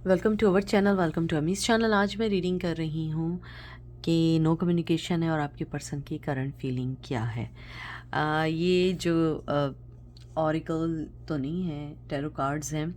Welcome to our channel, welcome to Amy's channel. आज मैं reading कर रही हूँ कि नो कम्युनिकेशन है और आपके पर्सन की करंट फीलिंग क्या है। ये जो ऑरिकल तो नहीं है, टैरो कार्ड्स हैं।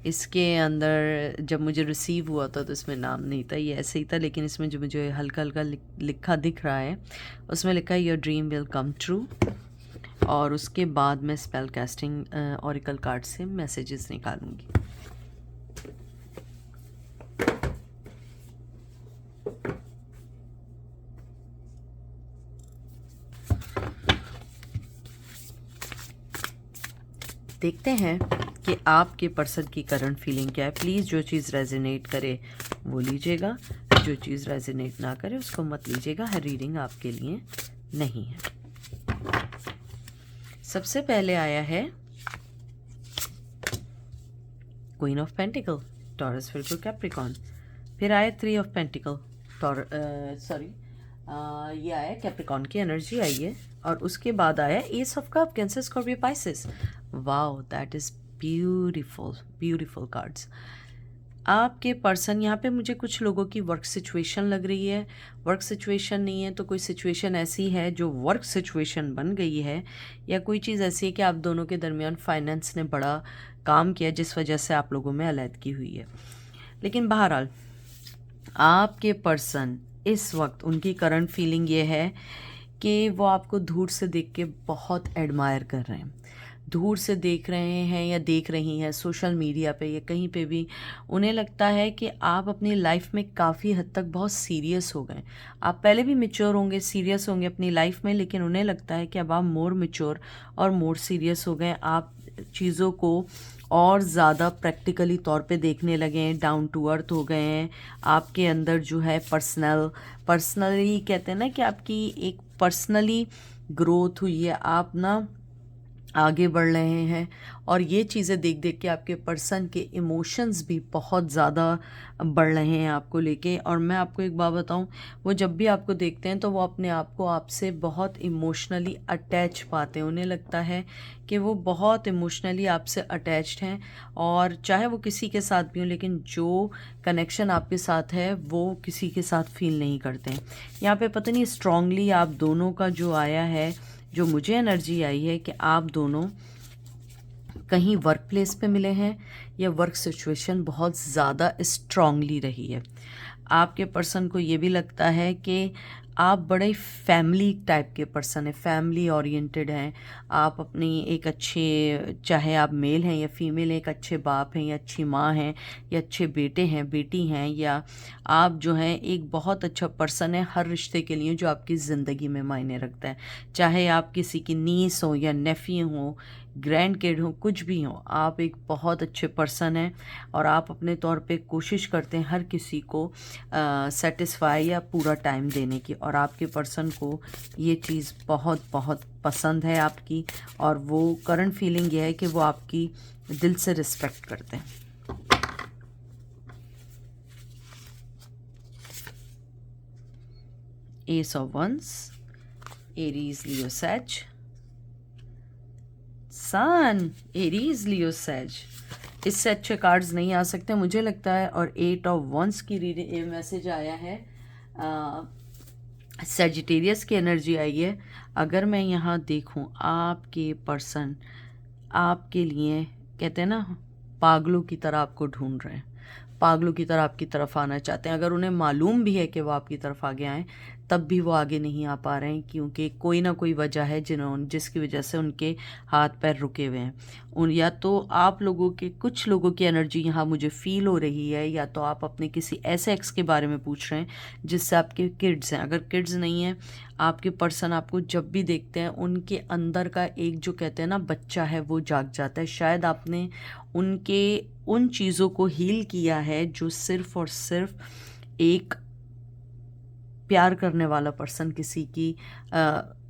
इसके अंदर जब मुझे रिसीव हुआ था तो इसमें नाम नहीं था, ये ऐसे ही था, लेकिन इसमें जो मुझे हल्का हल्का लिखा दिख रहा है उसमें लिखा है your dream will come true. और उसके बाद मैं स्पेल कास्टिंग ऑरिकल कार्ड से मैसेजेस निकालूंगी। देखते हैं कि आपके पर्सन की करंट फीलिंग क्या है। प्लीज़ जो चीज़ रेजोनेट करे वो लीजिएगा, जो चीज़ रेजोनेट ना करे उसको मत लीजिएगा। हर रीडिंग आपके लिए नहीं है। सबसे पहले आया है queen of pentacle, taurus, Virgo, Capricorn. फिर आया थ्री ऑफ पेंटिकल, ये आया कैप्रिकॉन की एनर्जी आई है। और उसके बाद आया S of cup, cancer, Scorpio, Pisces. Wow, that is beautiful, beautiful cards. आपके पर्सन, यहाँ पे मुझे कुछ लोगों की वर्क सिचुएशन लग रही है। वर्क सिचुएशन नहीं है तो कोई सिचुएशन ऐसी है जो वर्क सिचुएशन बन गई है, या कोई चीज़ ऐसी है कि आप दोनों के दरमियान फाइनेंस ने बड़ा काम किया जिस वजह से आप लोगों में अलैदगी हुई है। लेकिन बहरहाल आपके पर्सन इस वक्त, उनकी करंट फीलिंग ये है कि वो आपको दूर से देख के बहुत एडमायर कर रहे हैं। दूर से देख रहे हैं या देख रही हैं सोशल मीडिया पे या कहीं पे भी। उन्हें लगता है कि आप अपनी लाइफ में काफ़ी हद तक बहुत सीरियस हो गए। आप पहले भी मैच्योर होंगे, सीरियस होंगे अपनी लाइफ में, लेकिन उन्हें लगता है कि अब आप मोर मैच्योर और मोर सीरियस हो गए। आप चीज़ों को और ज़्यादा प्रैक्टिकली तौर पे देखने लगे हैं, डाउन टू अर्थ हो गए हैं। आपके अंदर जो है पर्सनली कहते हैं ना कि आपकी एक पर्सनली ग्रोथ हुई है। आप ना आगे बढ़ रहे हैं और ये चीज़ें देख देख के आपके पर्सन के इमोशंस भी बहुत ज़्यादा बढ़ रहे हैं आपको लेके। और मैं आपको एक बात बताऊं, वो जब भी आपको देखते हैं तो वो अपने आप को आपसे बहुत इमोशनली अटैच पाते हैं। उन्हें लगता है कि वो बहुत इमोशनली आपसे अटैच्ड हैं, और चाहे वो किसी के साथ भी हो, लेकिन जो कनेक्शन आपके साथ है वो किसी के साथ फील नहीं करते हैं। यहाँ पे पता नहीं स्ट्रांगली आप दोनों का जो आया है, जो मुझे एनर्जी आई है कि आप दोनों कहीं वर्क प्लेस पे मिले हैं या वर्क सिचुएशन बहुत ज़्यादा स्ट्रांगली रही है। आपके पर्सन को ये भी लगता है कि आप बड़े फैमिली टाइप के पर्सन हैं, फैमिली ओरिएंटेड हैं। आप अपनी एक अच्छे, चाहे आप मेल हैं या फीमेल हैं, एक अच्छे बाप हैं या अच्छी माँ हैं या अच्छे बेटे हैं, बेटी हैं, या आप जो हैं एक बहुत अच्छा पर्सन है हर रिश्ते के लिए जो आपकी ज़िंदगी में मायने रखता है। चाहे आप किसी की नीस हो या नेफ़ी हो, ग्रैंड किड हो, कुछ भी हो, आप एक बहुत अच्छे पर्सन हैं और आप अपने तौर पे कोशिश करते हैं हर किसी को सेटिस्फाई या पूरा टाइम देने की। और आपके पर्सन को ये चीज़ बहुत बहुत पसंद है आपकी, और वो करंट फीलिंग ये है कि वो आपकी दिल से रिस्पेक्ट करते हैं। Ace of wands, Aries, Leo, Sag, sun, Aries, Leo, सैज। इससे अच्छे कार्ड्स नहीं आ सकते मुझे लगता है। और एट ऑफ वंस की रीडिंग मैसेज आया है, सेजिटेरियस की एनर्जी आई है। अगर मैं यहाँ देखूँ, आपके पर्सन आपके लिए कहते हैं ना, पागलों की तरह आपको ढूंढ रहे हैं, पागलों की तरह आपकी तरफ आना चाहते हैं। अगर उन्हें मालूम भी है कि वो आपकी तरफ आगे आएँ, तब भी वो आगे नहीं आ पा रहे हैं, क्योंकि कोई ना कोई वजह है जिसकी वजह से उनके हाथ पैर रुके हुए हैं। या तो आप लोगों के, कुछ लोगों की एनर्जी यहाँ मुझे फील हो रही है, या तो आप अपने किसी ऐसे एक्स के बारे में पूछ रहे हैं जिससे आपके किड्स हैं। अगर किड्स नहीं हैं, आपके पर्सन आपको जब भी देखते हैं उनके अंदर का एक जो कहते हैं ना बच्चा है वो जाग जाता है। शायद आपने उनके उन चीज़ों को हील किया है जो सिर्फ और सिर्फ एक प्यार करने वाला पर्सन किसी की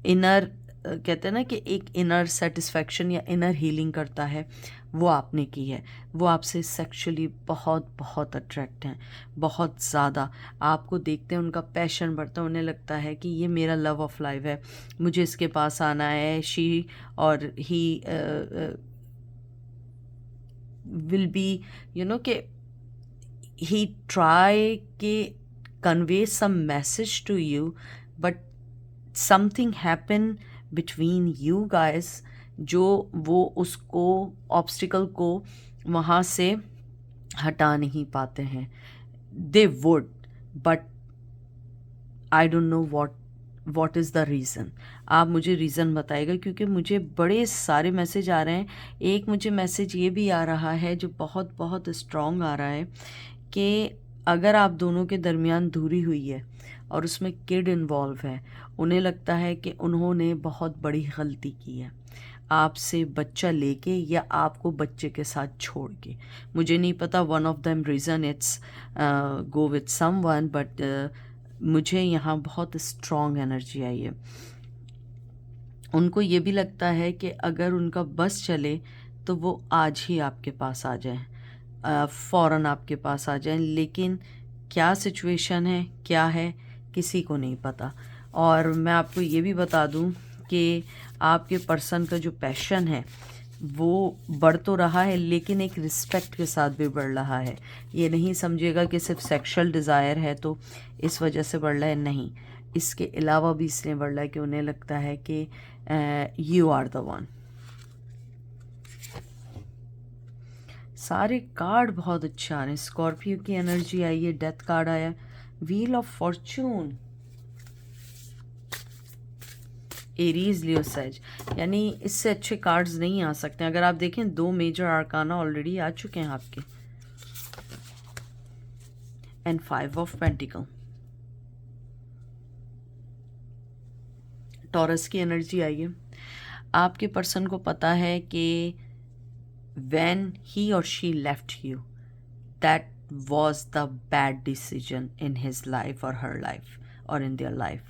इनर, कहते हैं ना कि एक इनर सेटिस्फैक्शन या इनर हीलिंग करता है, वो आपने की है। वो आपसे सेक्सुअली बहुत बहुत अट्रैक्ट हैं, बहुत ज़्यादा। आपको देखते हैं उनका पैशन बढ़ता है, उन्हें लगता है कि ये मेरा लव ऑफ लाइफ है, मुझे इसके पास आना है। शी और ही विल बी, कि he try के convey some message to you, but something happen between you guys, जो वो उसको ऑब्स्टिकल को वहाँ से हटा नहीं पाते हैं. They would, but I don't know what is the reason. आप मुझे रीज़न बताइएगा, क्योंकि मुझे बड़े सारे मैसेज आ रहे हैं. एक मुझे मैसेज ये भी आ रहा है जो बहुत बहुत स्ट्रॉन्ग आ रहा है कि अगर आप दोनों के दरमियान दूरी हुई है और उसमें किड इन्वॉल्व है, उन्हें लगता है कि उन्होंने बहुत बड़ी गलती की है आपसे बच्चा लेके या आपको बच्चे के साथ छोड़ के. मुझे नहीं पता, one of them reason it's go with someone, but मुझे यहाँ बहुत स्ट्रॉन्ग एनर्जी आई है. उनको ये भी लगता है कि अगर उनका बस चले तो वो आज ही आपके पास आ जाएं, फ़ौरन आपके पास आ जाएं, लेकिन क्या सिचुएशन है, क्या है, किसी को नहीं पता. और मैं आपको ये भी बता दूं कि आपके पर्सन का जो पैशन है वो बढ़ तो रहा है, लेकिन एक रिस्पेक्ट के साथ भी बढ़ रहा है. ये नहीं समझिएगा कि सिर्फ सेक्सुअल डिज़ायर है तो इस वजह से बढ़ रहा है, नहीं. इसके अलावा भी इसलिए बढ़ रहा है कि उन्हें लगता है कि यू आर द वन. सारे कार्ड बहुत अच्छे आ रहे हैं. स्कॉर्पियो की एनर्जी आई है, डेथ कार्ड आया, wheel of Fortune, Aries, Leo, says. यानी इससे अच्छे कार्ड्स नहीं आ सकते. अगर आप देखें 2 मेजर आर्काना ऑलरेडी आ चुके हैं आपके. And 5 of pentacle. टॉरस की एनर्जी आई है. आपके पर्सन को पता है कि when he or she left you, that was the bad decision in his life or her life or in their life.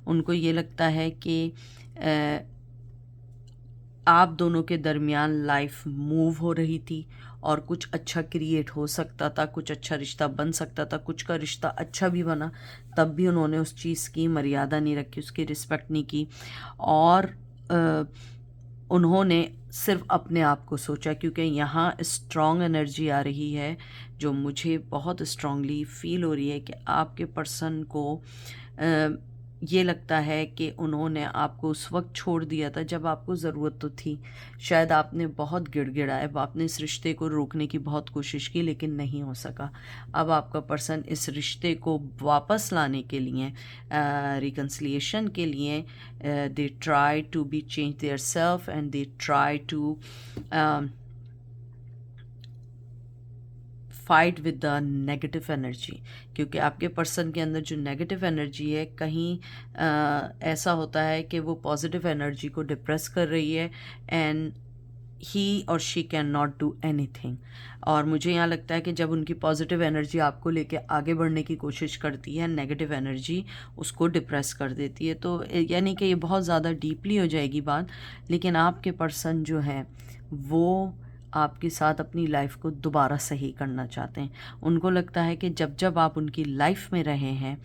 उनको ये लगता है कि आप दोनों के दरमियान लाइफ मूव हो रही थी और कुछ अच्छा क्रिएट हो सकता था, कुछ अच्छा रिश्ता बन सकता था. कुछ का रिश्ता अच्छा भी बना, तब भी उन्होंने उस चीज़ की मर्यादा नहीं रखी, उसकी रिस्पेक्ट नहीं की, और उन्होंने सिर्फ अपने आप को सोचा. क्योंकि यहाँ स्ट्रॉन्ग एनर्जी आ रही है जो मुझे बहुत स्ट्रांगली फील हो रही है कि आपके पर्सन को ये लगता है कि उन्होंने आपको उस वक्त छोड़ दिया था जब आपको ज़रूरत तो थी. शायद आपने बहुत गिड़गिड़ाए, आपने इस रिश्ते को रोकने की बहुत कोशिश की, लेकिन नहीं हो सका. अब आपका पर्सन इस रिश्ते को वापस लाने के लिए, रिकन्सिलिएशन के लिए, they try to be change their self and they try to fight with the negative energy. क्योंकि आपके पर्सन के अंदर जो नेगेटिव एनर्जी है, कहीं ऐसा होता है कि वो पॉजिटिव एनर्जी को डिप्रेस कर रही है एंड ही और she can not do anything. और मुझे यहाँ लगता है कि जब उनकी पॉजिटिव एनर्जी आपको लेके आगे बढ़ने की कोशिश करती है, नेगेटिव एनर्जी उसको डिप्रेस कर देती है. तो यानी कि ये बहुत ज़्यादा डीपली हो जाएगी बात, लेकिन आपके पर्सन जो है वो आपके साथ अपनी लाइफ को दोबारा सही करना चाहते हैं. उनको लगता है कि जब जब आप उनकी लाइफ में रहे हैं,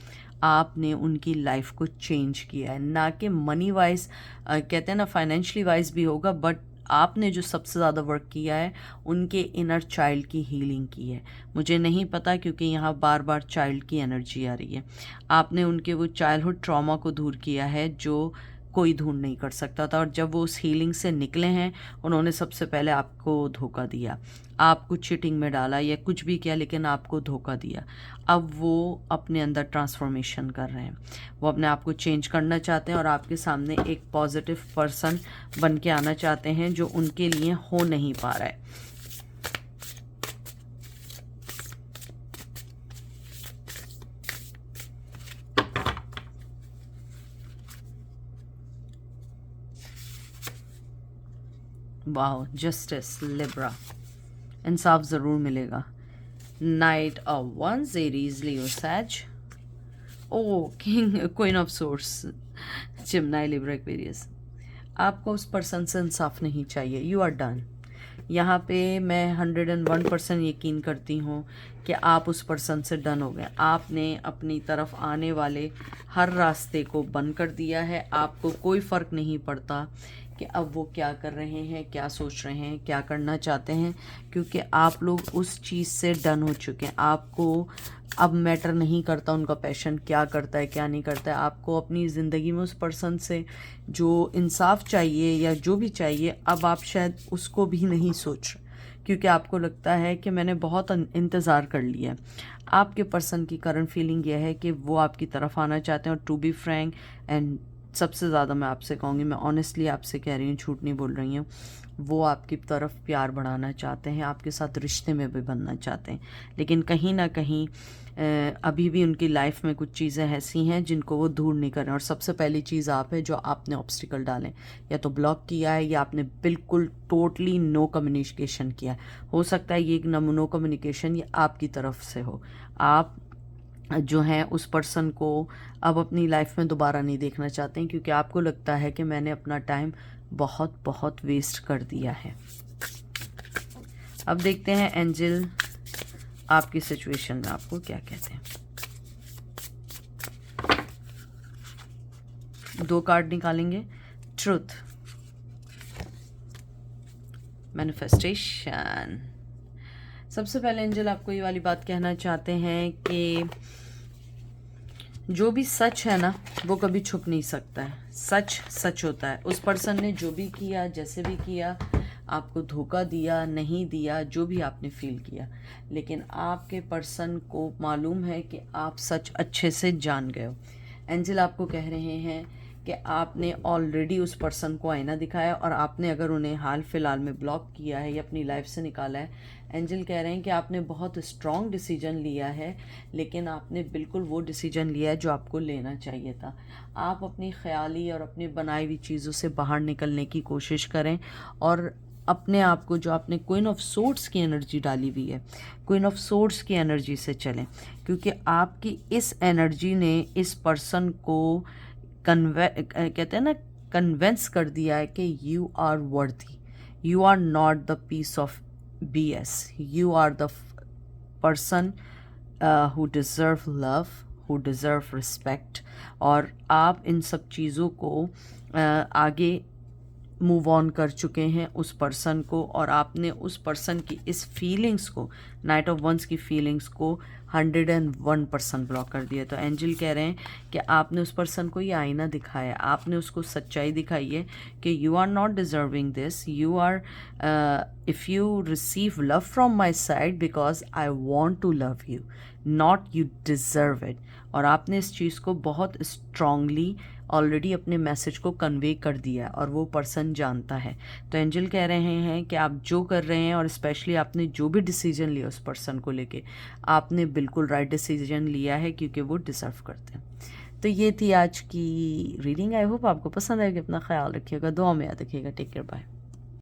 आपने उनकी लाइफ को चेंज किया है. ना कि मनी वाइज, कहते हैं ना फाइनेंशियली वाइज भी होगा, बट आपने जो सबसे ज़्यादा वर्क किया है उनके इनर चाइल्ड की हीलिंग की है. मुझे नहीं पता, क्योंकि यहाँ बार बार चाइल्ड की एनर्जी आ रही है. आपने उनके वो चाइल्डहुड ट्रॉमा को दूर किया है जो कोई ढूंढ नहीं कर सकता था. और जब वो उस हीलिंग से निकले हैं, उन्होंने सबसे पहले आपको धोखा दिया, आपको चीटिंग में डाला या कुछ भी किया, लेकिन आपको धोखा दिया. अब वो अपने अंदर ट्रांसफॉर्मेशन कर रहे हैं, वो अपने आप को चेंज करना चाहते हैं और आपके सामने एक पॉजिटिव पर्सन बन के आना चाहते हैं जो उनके लिए हो नहीं पा रहा है. वाह, जस्टिस, लिब्रा, इंसाफ ज़रूर मिलेगा. Knight of wands, Aries, Leo, Sag. ओ king, queen of swords, Gemini, Libra, Aquarius. आपको उस पर्सन से इंसाफ नहीं चाहिए. You are done. यहाँ पे मैं 101% यकीन करती हूँ कि आप उस पर्सन से डन हो गए. आपने अपनी तरफ आने वाले हर रास्ते को बंद कर दिया है. आपको कोई फ़र्क नहीं पड़ता कि अब वो क्या कर रहे हैं, क्या सोच रहे हैं, क्या करना चाहते हैं, क्योंकि आप लोग उस चीज़ से डन हो चुके हैं। आपको अब मैटर नहीं करता उनका पैशन क्या करता है क्या नहीं करता है। आपको अपनी ज़िंदगी में उस पर्सन से जो इंसाफ चाहिए या जो भी चाहिए, अब आप शायद उसको भी नहीं सोच रहे, क्योंकि आपको लगता है कि मैंने बहुत इंतज़ार कर लिया है। आपके पर्सन की करंट फीलिंग यह है कि वो आपकी तरफ आना चाहते हैं, और टू बी फ्रैंक एंड सबसे ज़्यादा मैं आपसे कहूँगी, मैं ऑनेस्टली आपसे कह रही हूँ, झूठ नहीं बोल रही हूँ, वो आपकी तरफ प्यार बढ़ाना चाहते हैं, आपके साथ रिश्ते में भी बनना चाहते हैं। लेकिन कहीं ना कहीं अभी भी उनकी लाइफ में कुछ चीज़ें ऐसी हैं जिनको वो दूर नहीं कर रहे हैं। और सबसे पहली चीज़ आप है जो आपने ऑब्स्टिकल डालें, या तो ब्लॉक किया है या आपने बिल्कुल टोटली नो कम्युनिकेशन किया है। हो सकता है ये एक नो कम्युनिकेशन ये आपकी तरफ से हो। आप जो हैं उस पर्सन को अब अपनी लाइफ में दोबारा नहीं देखना चाहते हैं, क्योंकि आपको लगता है कि मैंने अपना टाइम बहुत बहुत वेस्ट कर दिया है। अब देखते हैं एंजल आपकी सिचुएशन में आपको क्या कहते हैं। 2 कार्ड निकालेंगे, ट्रुथ, मैनिफेस्टेशन। सबसे पहले एंजल आपको ये वाली बात कहना चाहते हैं कि जो भी सच है ना वो कभी छुप नहीं सकता है। सच सच होता है। उस पर्सन ने जो भी किया, जैसे भी किया, आपको धोखा दिया, नहीं दिया, जो भी आपने फील किया, लेकिन आपके पर्सन को मालूम है कि आप सच अच्छे से जान गए हो। एंजल आपको कह रहे हैं कि आपने ऑलरेडी उस पर्सन को आईना दिखाया, और आपने अगर उन्हें हाल फिलहाल में ब्लॉक किया है या अपनी लाइफ से निकाला है, एंजल कह रहे हैं कि आपने बहुत स्ट्रॉन्ग डिसीजन लिया है, लेकिन आपने बिल्कुल वो डिसीजन लिया है जो आपको लेना चाहिए था। आप अपनी ख्याली और अपनी बनाई हुई चीज़ों से बाहर निकलने की कोशिश करें, और अपने आप को, जो आपने क्वीन ऑफ सोर्ड्स की एनर्जी डाली हुई है, क्वीन ऑफ सोर्ड्स की एनर्जी से चलें, क्योंकि आपकी इस एनर्जी ने इस पर्सन को कहते हैं ना, कन्वेंस कर दिया है कि you are worthy, you are not the piece of BS, you are the person who deserve love, who deserve respect। और आप इन सब चीज़ों को आगे मूव ऑन कर चुके हैं उस पर्सन को, और आपने उस पर्सन की इस फीलिंग्स को, नाइट ऑफ वंस की फीलिंग्स को 101% ब्लॉक कर दिया। तो एंजल कह रहे हैं कि आपने उस पर्सन को ये आईना दिखाया, आपने उसको सच्चाई दिखाई है कि you are not deserving this, you are if you receive love from my side because I want to love you, not you deserve it. और आपने इस चीज़ को बहुत स्ट्रांगली ऑलरेडी अपने मैसेज को कन्वे कर दिया, और वो पर्सन जानता है। तो एंजल कह रहे हैं कि आप जो कर रहे हैं, और स्पेशली आपने जो भी डिसीजन लिया उस पर्सन को लेके, आपने बिल्कुल राइट डिसीजन लिया है, क्योंकि वो डिज़र्व करते हैं। तो ये थी आज की रीडिंग। आई होप आपको पसंद आएगी। अपना ख्याल रखिएगा, दुआ में याद रखिएगा। Take care, bye.